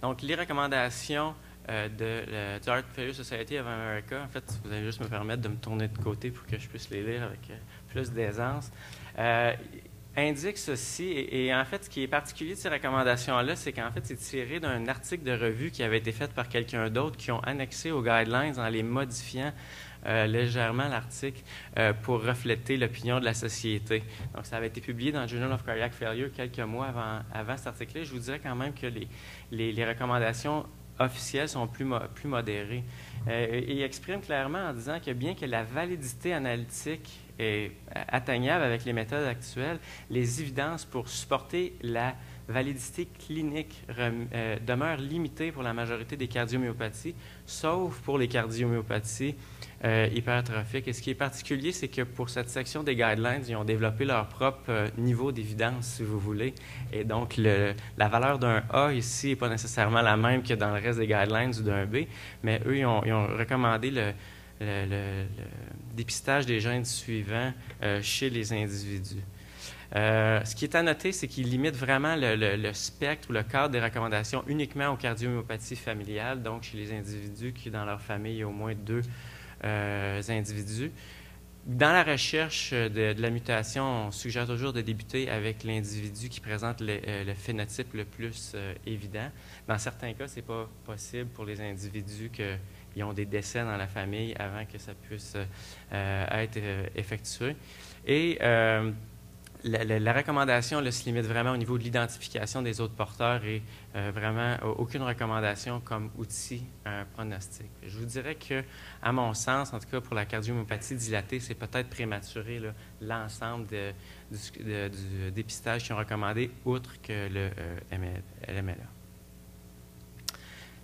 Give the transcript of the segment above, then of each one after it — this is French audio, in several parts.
Donc, les recommandations du Heart Failure Society of America, en fait, vous allez juste me permettre de me tourner de côté pour que je puisse les lire avec plus d'aisance, indique ceci, et en fait, ce qui est particulier de ces recommandations-là, c'est qu'en fait, c'est tiré d'un article de revue qui avait été fait par quelqu'un d'autre qui ont annexé aux guidelines en les modifiant légèrement l'article pour refléter l'opinion de la société. Donc, ça avait été publié dans le Journal of Cardiac Failure quelques mois avant cet article-là. Je vous dirais quand même que les recommandations officielles sont plus modérées. Il exprime clairement en disant que bien que la validité analytique est atteignable avec les méthodes actuelles, les évidences pour supporter la validité clinique demeurent limitées pour la majorité des cardiomyopathies, sauf pour les cardiomyopathies hypertrophiques. Et ce qui est particulier, c'est que pour cette section des guidelines, ils ont développé leur propre niveau d'évidence, si vous voulez. Et donc, la valeur d'un A ici n'est pas nécessairement la même que dans le reste des guidelines ou d'un B, mais eux, ils ont recommandé le dépistage des gènes suivants chez les individus. Ce qui est à noter, c'est qu'il limite vraiment le spectre ou le cadre des recommandations uniquement aux cardiomyopathies familiales, donc chez les individus qui, dans leur famille, il y a au moins 2 individus. Dans la recherche de la mutation, on suggère toujours de débuter avec l'individu qui présente le phénotype le plus évident. Dans certains cas, ce n'est pas possible pour les individus qui ont des décès dans la famille avant que ça puisse être effectué. Et la recommandation là, se limite vraiment au niveau de l'identification des autres porteurs et vraiment aucune recommandation comme outil pronostic. Je vous dirais que, à mon sens, en tout cas pour la cardiomyopathie dilatée, c'est peut-être prématuré l'ensemble du dépistage qui ont recommandé, outre que le LMLA.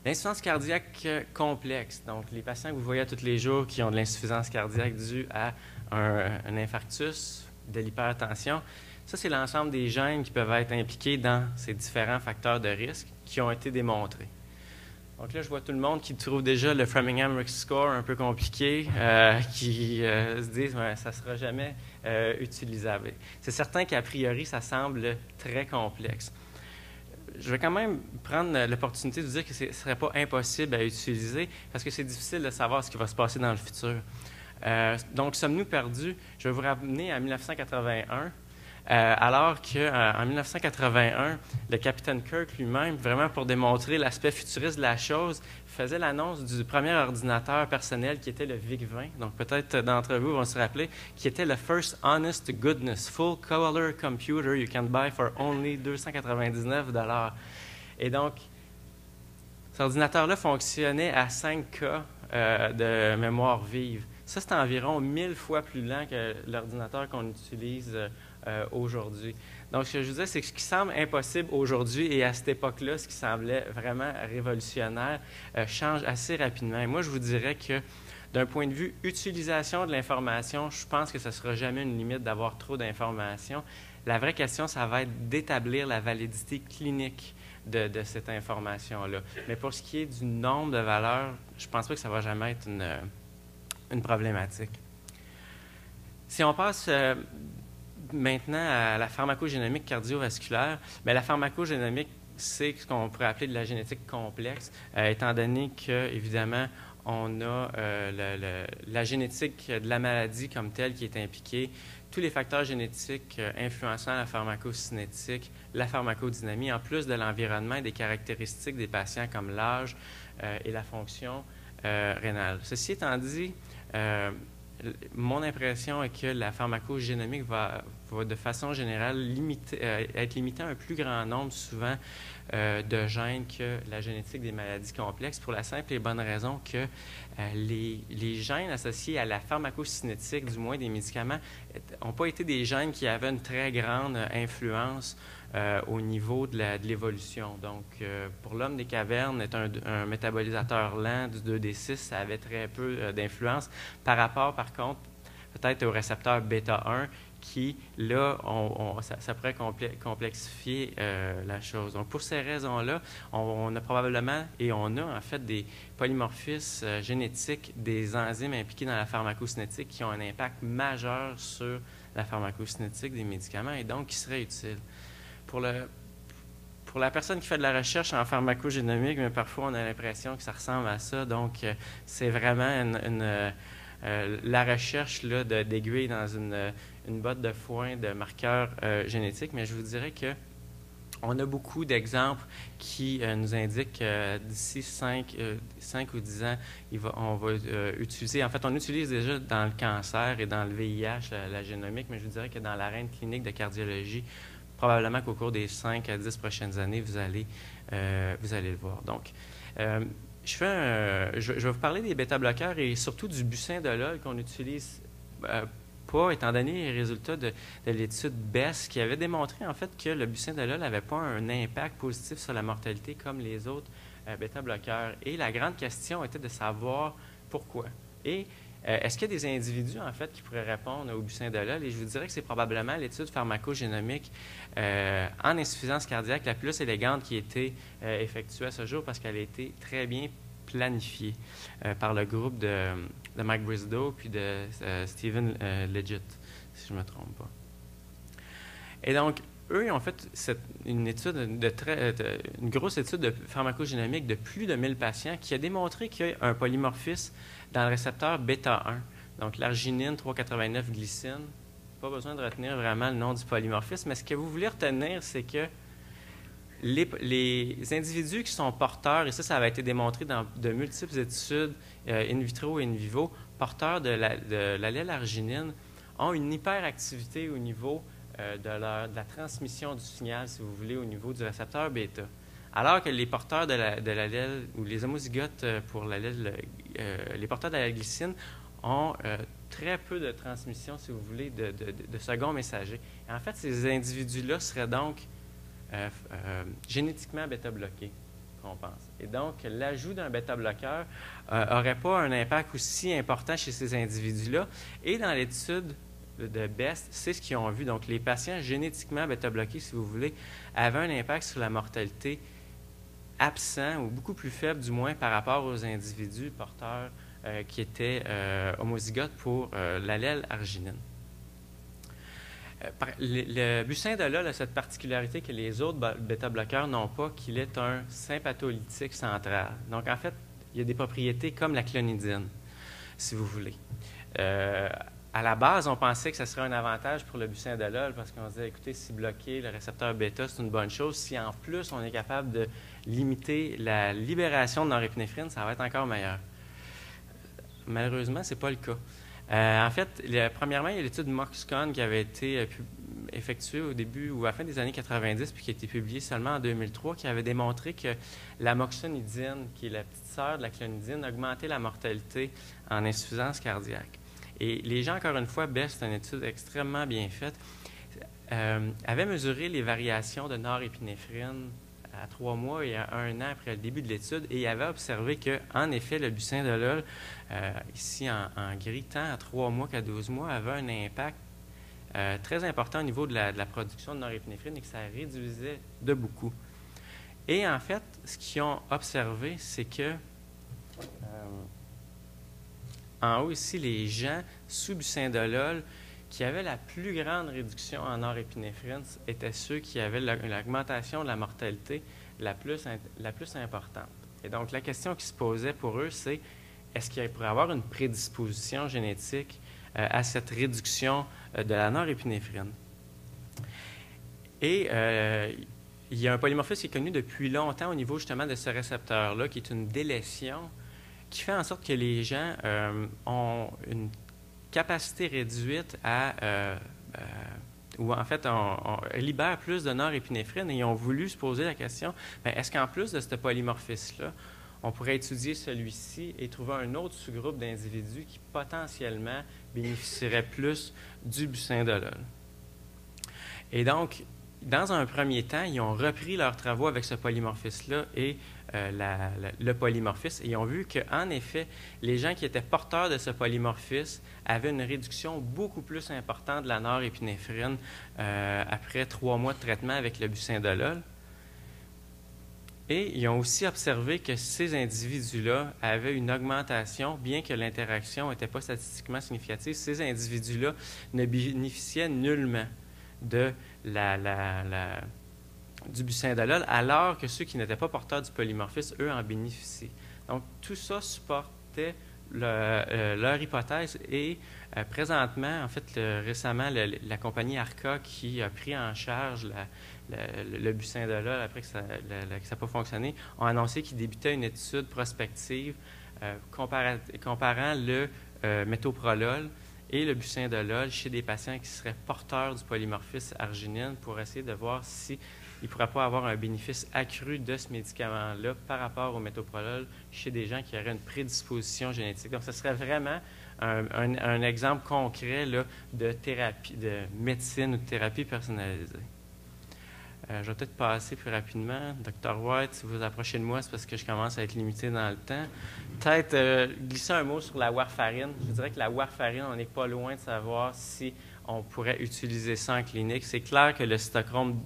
L'insuffisance cardiaque complexe, donc les patients que vous voyez tous les jours qui ont de l'insuffisance cardiaque due à un infarctus, de l'hypertension, ça, c'est l'ensemble des gènes qui peuvent être impliqués dans ces différents facteurs de risque qui ont été démontrés. Donc là, je vois tout le monde qui trouve déjà le Framingham Risk Score un peu compliqué, qui se disent ouais, ça ne sera jamais utilisable. C'est certain qu'a priori, ça semble très complexe. Je vais quand même prendre l'opportunité de vous dire que ce ne serait pas impossible à utiliser parce que c'est difficile de savoir ce qui va se passer dans le futur. Donc, sommes-nous perdus? Je vais vous ramener à 1981, alors qu'en 1981, le capitaine Kirk lui-même, vraiment pour démontrer l'aspect futuriste de la chose, faisait l'annonce du premier ordinateur personnel qui était le VIC-20. Donc, peut-être d'entre vous vont se rappeler, qui était le First Honest to Goodness Full Color Computer you can buy for only $299. Et donc, cet ordinateur-là fonctionnait à 5 K de mémoire vive. Ça, c'est environ 1000 fois plus lent que l'ordinateur qu'on utilise aujourd'hui. Donc, ce que je vous disais, c'est que ce qui semble impossible aujourd'hui et à cette époque-là, ce qui semblait vraiment révolutionnaire, change assez rapidement. Et moi, je vous dirais que d'un point de vue utilisation de l'information, je pense que ce ne sera jamais une limite d'avoir trop d'informations. La vraie question, ça va être d'établir la validité clinique de cette information-là. Mais pour ce qui est du nombre de valeurs, je ne pense pas que ça va jamais être une problématique. Si on passe maintenant à la pharmacogénomique cardiovasculaire, bien, la pharmacogénomique, c'est ce qu'on pourrait appeler de la génétique complexe, étant donné que, évidemment, on a la génétique de la maladie comme telle qui est impliquée, tous les facteurs génétiques influençant la pharmacocinétique, la pharmacodynamie, en plus de l'environnement et des caractéristiques des patients comme l'âge et la fonction rénale. Ceci étant dit, mon impression est que la pharmacogénomique va de façon générale être limitée à un plus grand nombre souvent de gènes que la génétique des maladies complexes, pour la simple et bonne raison que les gènes associés à la pharmacocinétique, du moins des médicaments, n'ont pas été des gènes qui avaient une très grande influence au niveau de l'évolution. Donc, pour l'homme des cavernes, est un métabolisateur lent du 2D6, ça avait très peu d'influence par rapport, par contre, peut-être au récepteur bêta-1 qui, là, ça pourrait complexifier la chose. Donc, pour ces raisons-là, on a probablement, et on a en fait des polymorphismes génétiques des enzymes impliquées dans la pharmacocinétique qui ont un impact majeur sur la pharmacocinétique des médicaments et donc qui seraient utiles. Pour pour la personne qui fait de la recherche en pharmacogénomique, mais parfois on a l'impression que ça ressemble à ça. Donc, c'est vraiment la recherche d'aiguilles dans une botte de foin de marqueurs génétiques. Mais je vous dirais que on a beaucoup d'exemples qui nous indiquent que d'ici 5 ou 10 ans, on va utiliser, en fait, on utilise déjà dans le cancer et dans le VIH la génomique, mais je vous dirais que dans l'arène clinique de cardiologie, probablement qu'au cours des 5 à 10 prochaines années, vous allez le voir. Donc, je vais vous parler des bêta-bloqueurs et surtout du bucindolol qu'on utilise pas, étant donné les résultats de l'étude BESS qui avait démontré en fait que le bucindolol n'avait pas un impact positif sur la mortalité comme les autres bêta-bloqueurs. Et la grande question était de savoir pourquoi. Et est-ce qu'il y a des individus en fait qui pourraient répondre au bucindolol? Et je vous dirais que c'est probablement l'étude pharmacogénomique en insuffisance cardiaque la plus élégante qui a été effectuée à ce jour parce qu'elle a été très bien planifiée par le groupe de Mike Brisdow puis de Stephen Leggett, si je ne me trompe pas. Et donc, eux, ils ont fait une grosse étude de pharmacogénomique de plus de 1000 patients qui a démontré qu'il y a un polymorphisme dans le récepteur bêta-1, donc l'arginine 389-glycine. Pas besoin de retenir vraiment le nom du polymorphisme, mais ce que vous voulez retenir, c'est que les individus qui sont porteurs, et ça avait été démontré dans de multiples études in vitro et in vivo, porteurs de l'allèle arginine, ont une hyperactivité au niveau de la transmission du signal, si vous voulez, au niveau du récepteur bêta. Alors que les porteurs de l'allèle, ou les homozygotes pour l'allèle, les porteurs de la glycine ont très peu de transmission, si vous voulez, de second messager. Et en fait, ces individus-là seraient donc génétiquement bêta-bloqués, qu'on pense. Et donc, l'ajout d'un bêta-bloqueur n'aurait pas un impact aussi important chez ces individus-là. Et dans l'étude de BEST, c'est ce qu'ils ont vu. Donc, les patients génétiquement bêta-bloqués, si vous voulez, avaient un impact sur la mortalité absent ou beaucoup plus faible, du moins, par rapport aux individus porteurs qui étaient homozygotes pour l'allèle arginine. Le bucindolol a cette particularité que les autres bêta-bloqueurs n'ont pas, qu'il est un sympatholytique central. Donc, en fait, il y a des propriétés comme la clonidine, si vous voulez. À la base, on pensait que ce serait un avantage pour le bucindolol parce qu'on se disait, écoutez, si bloquer le récepteur bêta, c'est une bonne chose. Si en plus, on est capable de limiter la libération de norépinéphrine, ça va être encore meilleur. Malheureusement, ce n'est pas le cas. En fait, premièrement, il y a l'étude MOXCON qui avait été effectuée au début ou à la fin des années 90 puis qui a été publiée seulement en 2003, qui avait démontré que la moxonidine, qui est la petite sœur de la clonidine, augmentait la mortalité en insuffisance cardiaque. Et les gens, encore une fois, BEST, c'est une étude extrêmement bien faite, avaient mesuré les variations de norépinéphrine à 3 mois et à 1 an après le début de l'étude, et il avait observé qu'en effet, le bucindolol, ici en gris, tant à 3 mois qu'à 12 mois, avait un impact très important au niveau de la production de norépinéphrine et que ça réduisait de beaucoup. Et en fait, ce qu'ils ont observé, c'est que en haut ici, les gens sous bucindolol qui avaient la plus grande réduction en norépinéphrine étaient ceux qui avaient l'augmentation de la mortalité la plus importante. Et donc, la question qui se posait pour eux, c'est est-ce qu'il pourrait y avoir une prédisposition génétique à cette réduction de la norépinéphrine? Et il y a un polymorphisme qui est connu depuis longtemps au niveau justement de ce récepteur-là, qui est une délétion, qui fait en sorte que les gens ont une capacité réduite ou en fait, on libère plus de norépinéphrine et ils ont voulu se poser la question, est-ce qu'en plus de ce polymorphisme-là, on pourrait étudier celui-ci et trouver un autre sous-groupe d'individus qui potentiellement bénéficierait plus du bucindolol? Et donc, dans un premier temps, ils ont repris leurs travaux avec ce polymorphisme-là et le polymorphisme, et ils ont vu qu'en effet, les gens qui étaient porteurs de ce polymorphisme avaient une réduction beaucoup plus importante de la norépinéphrine après 3 mois de traitement avec le bucindolol. Et ils ont aussi observé que ces individus-là avaient une augmentation, bien que l'interaction n'était pas statistiquement significative, ces individus-là ne bénéficiaient nullement de du bucindolol, alors que ceux qui n'étaient pas porteurs du polymorphisme, eux, en bénéficient. Donc, tout ça supportait leur hypothèse et présentement, en fait, récemment, la compagnie ARCA qui a pris en charge le bucindolol après que ça n'a pas fonctionné, ont annoncé qu'ils débutaient une étude prospective comparant le métoprolol et le bucindolol chez des patients qui seraient porteurs du polymorphisme arginine pour essayer de voir s'il ne pourrait pas avoir un bénéfice accru de ce médicament-là par rapport au métoprolol chez des gens qui auraient une prédisposition génétique. Donc, ce serait vraiment un exemple concret là, de thérapie, de médecine ou de thérapie personnalisée. Je vais peut-être passer plus rapidement. Dr. White, si vous vous approchez de moi, c'est parce que je commence à être limité dans le temps. Peut-être glisser un mot sur la warfarine. Je dirais que la warfarine, on n'est pas loin de savoir si on pourrait utiliser ça en clinique. C'est clair que le cytochrome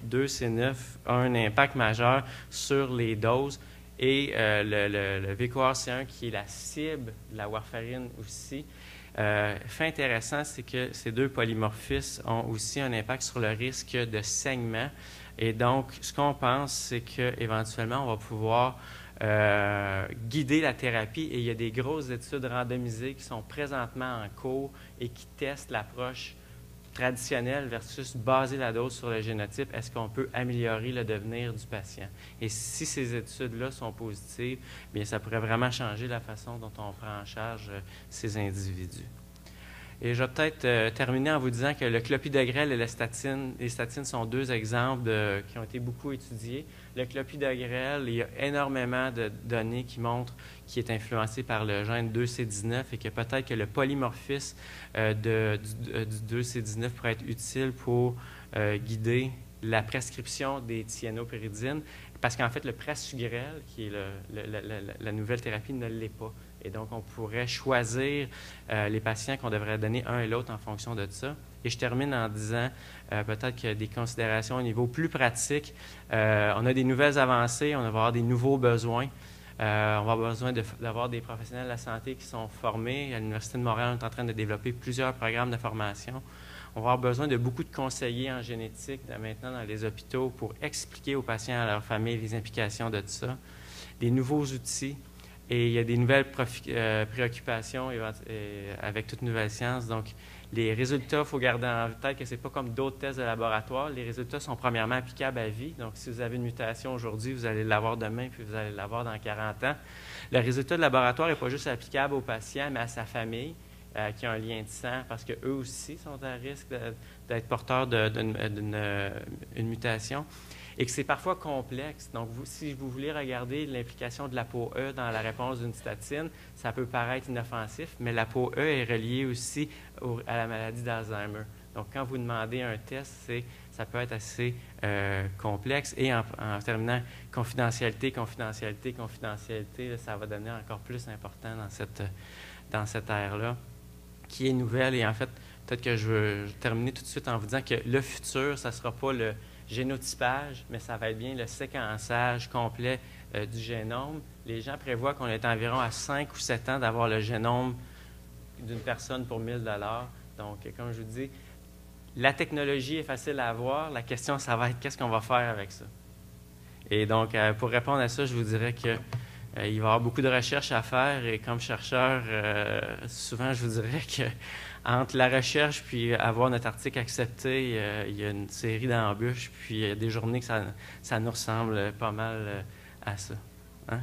2C9 a un impact majeur sur les doses et le VQRC1 qui est la cible de la warfarine aussi. Fait intéressant, c'est que ces deux polymorphismes ont aussi un impact sur le risque de saignement. Et donc, ce qu'on pense, c'est qu'éventuellement, on va pouvoir guider la thérapie. Et il y a des grosses études randomisées qui sont présentement en cours et qui testent l'approche traditionnelle versus baser la dose sur le génotype. Est-ce qu'on peut améliorer le devenir du patient? Et si ces études-là sont positives, bien, ça pourrait vraiment changer la façon dont on prend en charge ces individus. Et je vais peut-être terminer en vous disant que le clopidogrel et les statines sont deux exemples qui ont été beaucoup étudiés. Le clopidogrel, il y a énormément de données qui montrent qu'il est influencé par le gène 2C19 et que peut-être que le polymorphisme du 2C19 pourrait être utile pour guider la prescription des thiénopéridines, parce qu'en fait, le prasugrel, qui est la nouvelle thérapie, ne l'est pas. Et donc, on pourrait choisir les patients qu'on devrait donner un et l'autre en fonction de ça. Et je termine en disant peut-être qu'il y a des considérations au niveau plus pratique. On a des nouvelles avancées, on va avoir des nouveaux besoins. On va avoir besoin d'avoir des professionnels de la santé qui sont formés. À l'Université de Montréal, on est en train de développer plusieurs programmes de formation. On va avoir besoin de beaucoup de conseillers en génétique maintenant dans les hôpitaux pour expliquer aux patients et à leur famille les implications de tout ça. Des nouveaux outils. Et il y a des nouvelles préoccupations avec toute nouvelle science. Donc, les résultats, il faut garder en tête que ce n'est pas comme d'autres tests de laboratoire. Les résultats sont premièrement applicables à vie. Donc, si vous avez une mutation aujourd'hui, vous allez l'avoir demain, puis vous allez l'avoir dans 40 ans. Le résultat de laboratoire n'est pas juste applicable au patient, mais à sa famille qui a un lien de sang, parce qu'eux aussi sont à risque d'être porteurs d'une mutation. Et que c'est parfois complexe. Donc, si vous voulez regarder l'implication de l'ApoE dans la réponse d'une statine, ça peut paraître inoffensif, mais l'ApoE est relié aussi à la maladie d'Alzheimer. Donc, quand vous demandez un test, ça peut être assez complexe. Et en terminant, confidentialité, là, ça va devenir encore plus important dans cette ère-là, qui est nouvelle. Et en fait, peut-être que je veux terminer tout de suite en vous disant que le futur, ça ne sera pas le génotypage, mais ça va être bien le séquençage complet du génome. Les gens prévoient qu'on est environ à 5 ou 7 ans d'avoir le génome d'une personne pour 1 000 $. Donc, comme je vous dis, la technologie est facile à avoir. La question, ça va être qu'est-ce qu'on va faire avec ça. Et donc, pour répondre à ça, je vous dirais que il va y avoir beaucoup de recherches à faire. Et comme chercheur, souvent, je vous dirais que entre la recherche puis avoir notre article accepté, il y a une série d'embûches, puis il y a des journées que ça nous ressemble pas mal à ça. Hein?